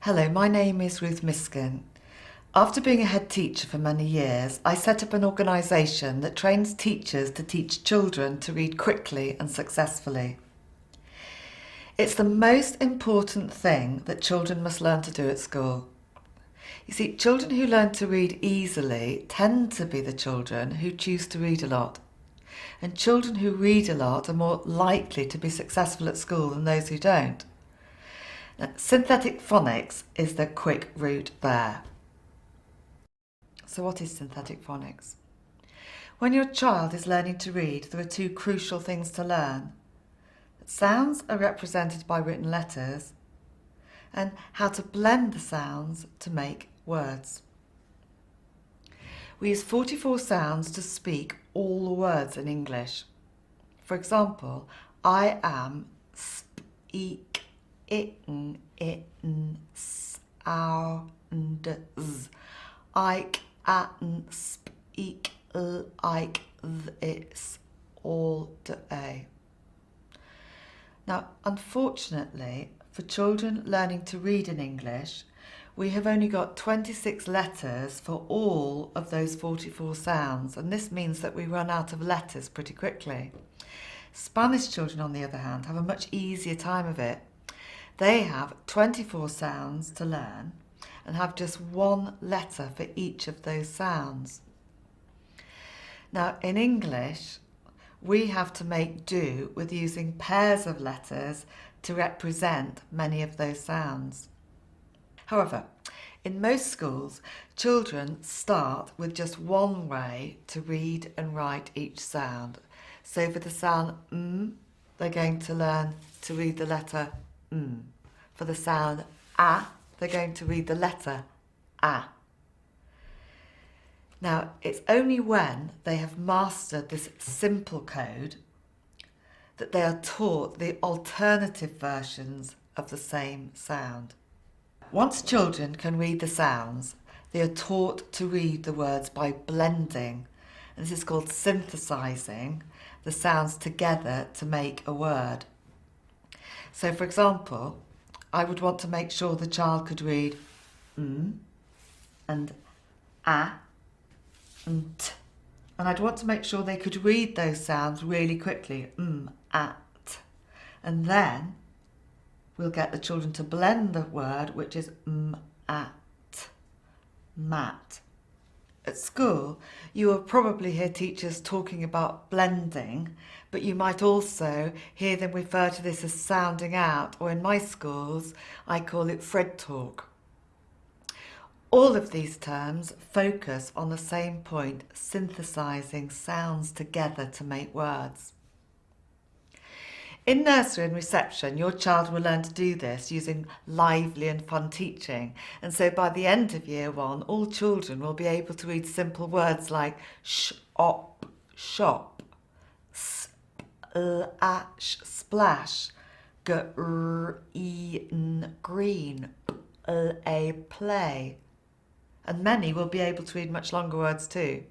Hello, my name is Ruth Miskin. After being a head teacher for many years, I set up an organisation that trains teachers to teach children to read quickly and successfully. It's the most important thing that children must learn to do at school. You see, children who learn to read easily tend to be the children who choose to read a lot. And children who read a lot are more likely to be successful at school than those who don't. Now, synthetic phonics is the quick route there. So what is synthetic phonics? When your child is learning to read, there are two crucial things to learn. Sounds are represented by written letters, and how to blend the sounds to make words. We use 44 sounds to speak all the words in English. For example, I am, speak, ing, in, sound, z. Ik, an, speak, like, this, all, day. Now, unfortunately, for children learning to read in English, we have only got 26 letters for all of those 44 sounds, and this means that we run out of letters pretty quickly. Spanish children, on the other hand, have a much easier time of it. They have 24 sounds to learn and have just one letter for each of those sounds. Now, in English, we have to make do with using pairs of letters to represent many of those sounds. However, in most schools, children start with just one way to read and write each sound. So for the sound they're going to learn to read the letter m. For the sound a, they're going to read the letter a. Now, it's only when they have mastered this simple code that they are taught the alternative versions of the same sound. Once children can read the sounds, they are taught to read the words by blending, and this is called synthesizing the sounds together to make a word. So, for example, I would want to make sure the child could read and a and t. And I'd want to make sure they could read those sounds really quickly, at. And then we'll get the children to blend the word, which is at, mat. At school, you will probably hear teachers talking about blending, but you might also hear them refer to this as sounding out, or in my schools, I call it Fred talk. All of these terms focus on the same point, synthesizing sounds together to make words. In nursery and reception, your child will learn to do this using lively and fun teaching. And so by the end of year one, all children will be able to read simple words like shop, shop, splash, splash, green, green, play. And many will be able to read much longer words too.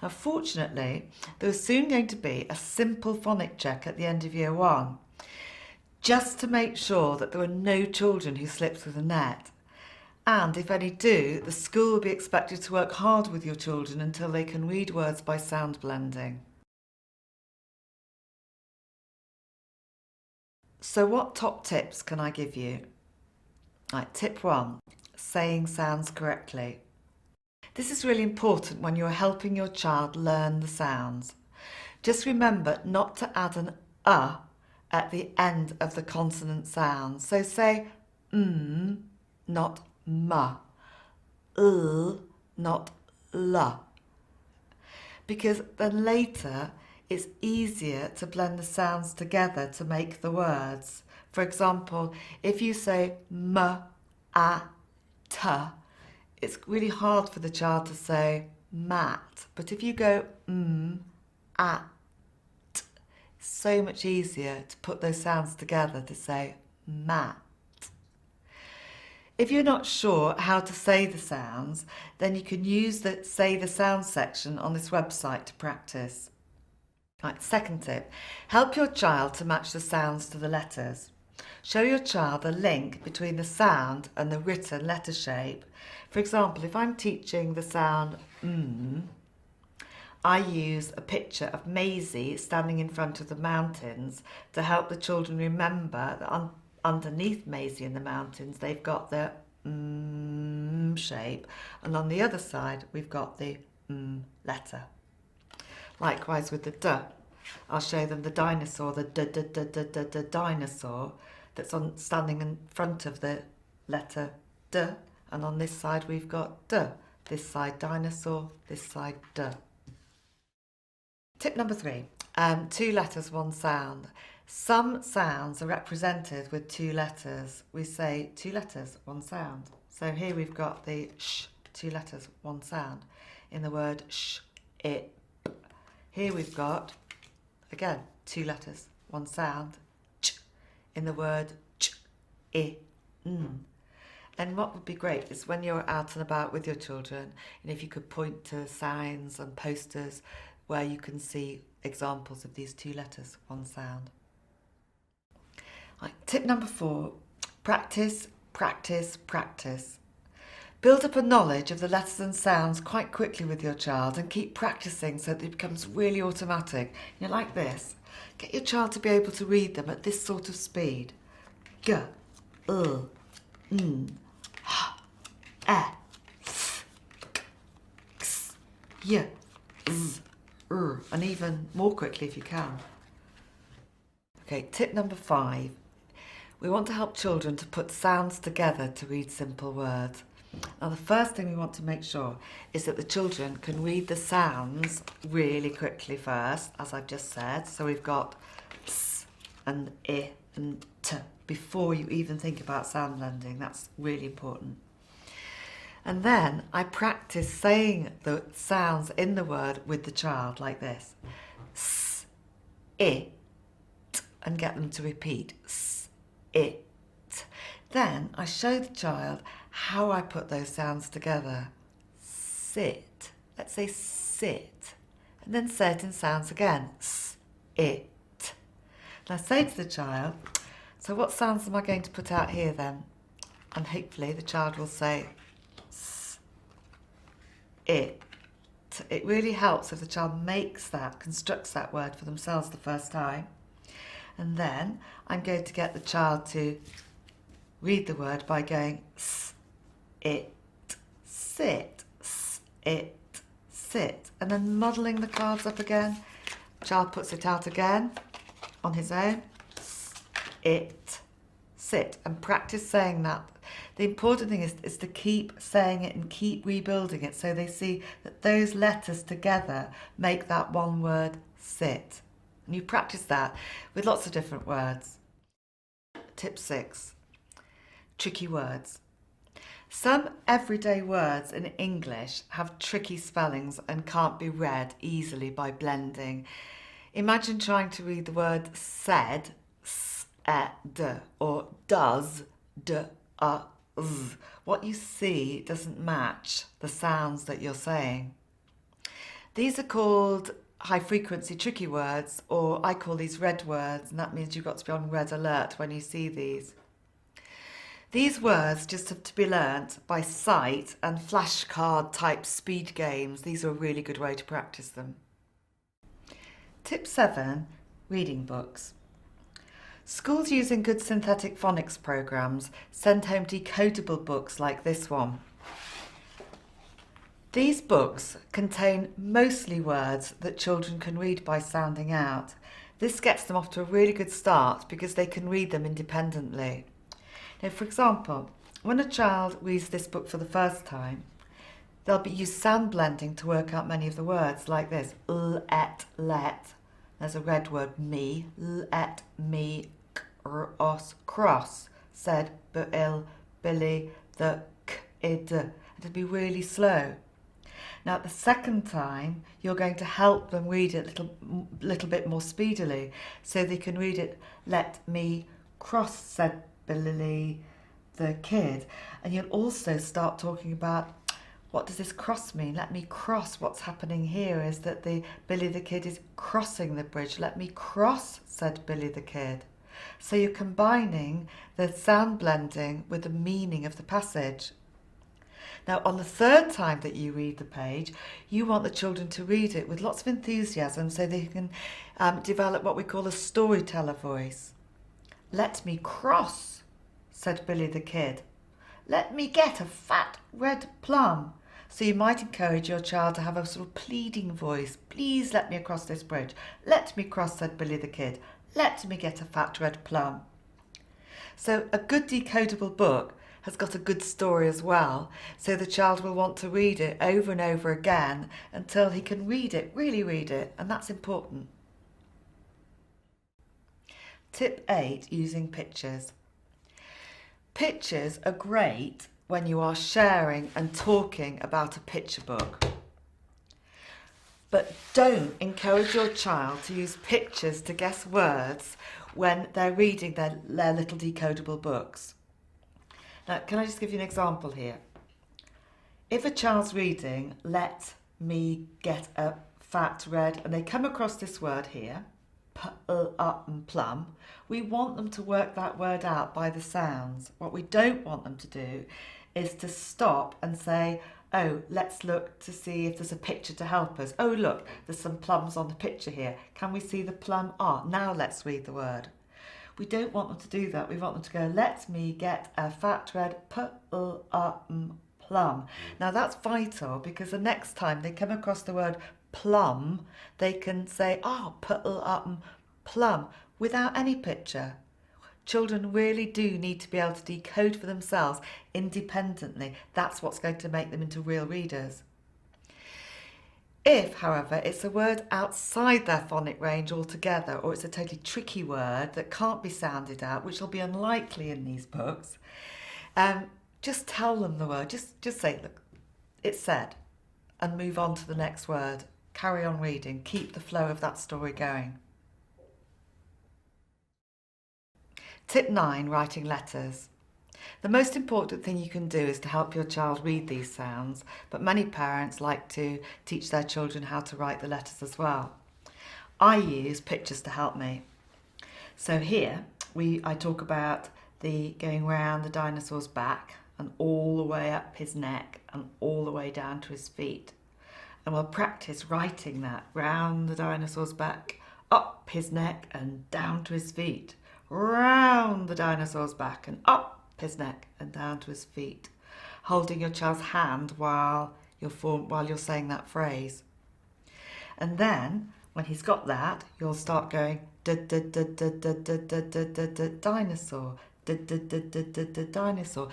Now, fortunately, there is soon going to be a simple phonic check at the end of year one, just to make sure that there are no children who slip through the net. And if any do, the school will be expected to work hard with your children until they can read words by sound blending. So what top tips can I give you? Right, tip 1, saying sounds correctly. This is really important when you're helping your child learn the sounds. Just remember not to add an at the end of the consonant sound. So say not ma, not la. Because then later it's easier to blend the sounds together to make the words. For example, if you say ta, it's really hard for the child to say mat. But if you go at, it's so much easier to put those sounds together to say mat. If you're not sure how to say the sounds, then you can use the Say the Sounds section on this website to practice. Right, second tip, help your child to match the sounds to the letters. Show your child the link between the sound and the written letter shape. For example, if I'm teaching the sound I use a picture of Maisie standing in front of the mountains to help the children remember that underneath Maisie in the mountains they've got the shape, and on the other side we've got the letter. Likewise with the D, I'll show them the dinosaur, the dinosaur that's standing in front of the letter D, and on this side we've got D. This side dinosaur, this side D. Tip number 3, 2 letters, 1 sound. Some sounds are represented with 2 letters. We say 2 letters, 1 sound. So here we've got the sh, 2 letters, 1 sound. In the word sh, it. Here we've got, again, 2 letters, 1 sound, ch. In the word ch, I, And what would be great is when you're out and about with your children, and if you could point to signs and posters where you can see examples of these 2 letters, 1 sound. Right, tip number 4, practice, practice, practice. Build up a knowledge of the letters and sounds quite quickly with your child and keep practicing so that it becomes really automatic. You know, like this. Get your child to be able to read them at this sort of speed. G, L, N, H, E, S, K, X, Y, Z, R, and even more quickly if you can. Okay, tip number 5. We want to help children to put sounds together to read simple words. Now, the first thing we want to make sure is that the children can read the sounds really quickly first, as I've just said. So we've got s and I and t before you even think about sound blending. That's really important. And then I practice saying the sounds in the word with the child like this. S, I, t, and get them to repeat. S, I, t. Then I show the child how I put those sounds together. Sit. Let's say sit. And then say it in sounds again. S, it. And I say to the child, so what sounds am I going to put out here then? And hopefully the child will say s, it. It really helps if the child makes that, constructs that word for themselves the first time. And then I'm going to get the child to read the word by going s, it, sit, s, it, sit. And then modelling the cards up again. Child puts it out again on his own. S, it, sit. And practice saying that. The important thing is to keep saying it and keep rebuilding it so they see that those letters together make that one word sit. And you practice that with lots of different words. Tip 6, tricky words. Some everyday words in English have tricky spellings and can't be read easily by blending. Imagine trying to read the word said, s-e-d, or does, d-a-z. What you see doesn't match the sounds that you're saying. These are called high-frequency tricky words, or I call these red words, and that means you've got to be on red alert when you see these. These words just have to be learnt by sight and flashcard type speed games. These are a really good way to practice them. Tip 7, reading books. Schools using good synthetic phonics programs send home decodable books like this one. These books contain mostly words that children can read by sounding out. This gets them off to a really good start because they can read them independently. Now, for example, when a child reads this book for the first time, they'll use sound blending to work out many of the words, like this. L, et, let. There's a red word, me. L, et, me, os, cross. Said, il, Billy, the, k, id. It'll be really slow. Now, the second time, you're going to help them read it a little bit more speedily, so they can read it, let me cross, said Billy the kid. And you'll also start talking about, what does this cross mean? Let me cross. What's happening here is that Billy the kid is crossing the bridge. Let me cross, said Billy the kid. So you're combining the sound blending with the meaning of the passage. Now, on the third time that you read the page, you want the children to read it with lots of enthusiasm so they can develop what we call a storyteller voice. "Let me cross," said Billy the Kid. "Let me get a fat red plum." So you might encourage your child to have a sort of pleading voice. "Please let me across this bridge." "Let me cross," said Billy the Kid. "Let me get a fat red plum." So a good decodable book has got a good story as well, so the child will want to read it over and over again until he can read it, really read it, and that's important. Tip 8, using pictures. Pictures are great when you are sharing and talking about a picture book. But don't encourage your child to use pictures to guess words when they're reading their little decodable books. Now, can I just give you an example here? If a child's reading, "Let me get a fat red," and they come across this word here, plum, we want them to work that word out by the sounds. What we don't want them to do is to stop and say, "Oh, let's look to see if there's a picture to help us. Oh, look, there's some plums on the picture here. Can we see the plum? Ah, now let's read the word." We don't want them to do that. We want them to go, "Let me get a fat red plum." Now that's vital because the next time they come across the word plum, they can say, "Oh, plum," without any picture. Children really do need to be able to decode for themselves independently. That's what's going to make them into real readers. If, however, it's a word outside their phonic range altogether, or it's a totally tricky word that can't be sounded out, which will be unlikely in these books, just tell them the word. Just say, "Look, it's said," and move on to the next word. Carry on reading. Keep the flow of that story going. Tip 9, writing letters. The most important thing you can do is to help your child read these sounds, but many parents like to teach their children how to write the letters as well. I use pictures to help me. So here I talk about the going round the dinosaur's back and all the way up his neck and all the way down to his feet. And we'll practice writing that round the dinosaur's back, up his neck and down to his feet. Round the dinosaur's back and up his neck and down to his feet, holding your child's hand while you're saying that phrase. And then when he's got that, you'll start going dinosaur, dinosaur,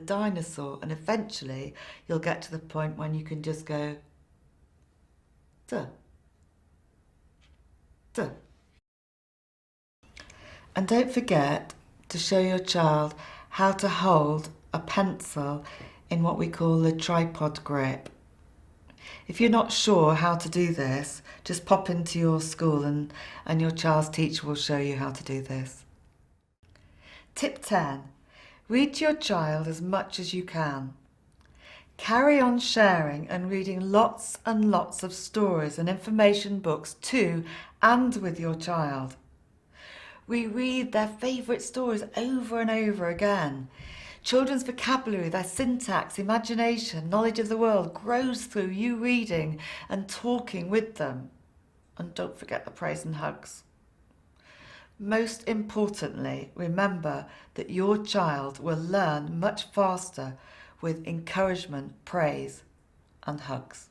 dinosaur, and eventually you'll get to the point when you can just go duh. And don't forget to show your child how to hold a pencil in what we call the tripod grip. If you're not sure how to do this, just pop into your school and your child's teacher will show you how to do this. Tip 10. Read to your child as much as you can. Carry on sharing and reading lots and lots of stories and information books to and with your child. We read their favourite stories over and over again. Children's vocabulary, their syntax, imagination, knowledge of the world grows through you reading and talking with them. And don't forget the praise and hugs. Most importantly, remember that your child will learn much faster with encouragement, praise and hugs.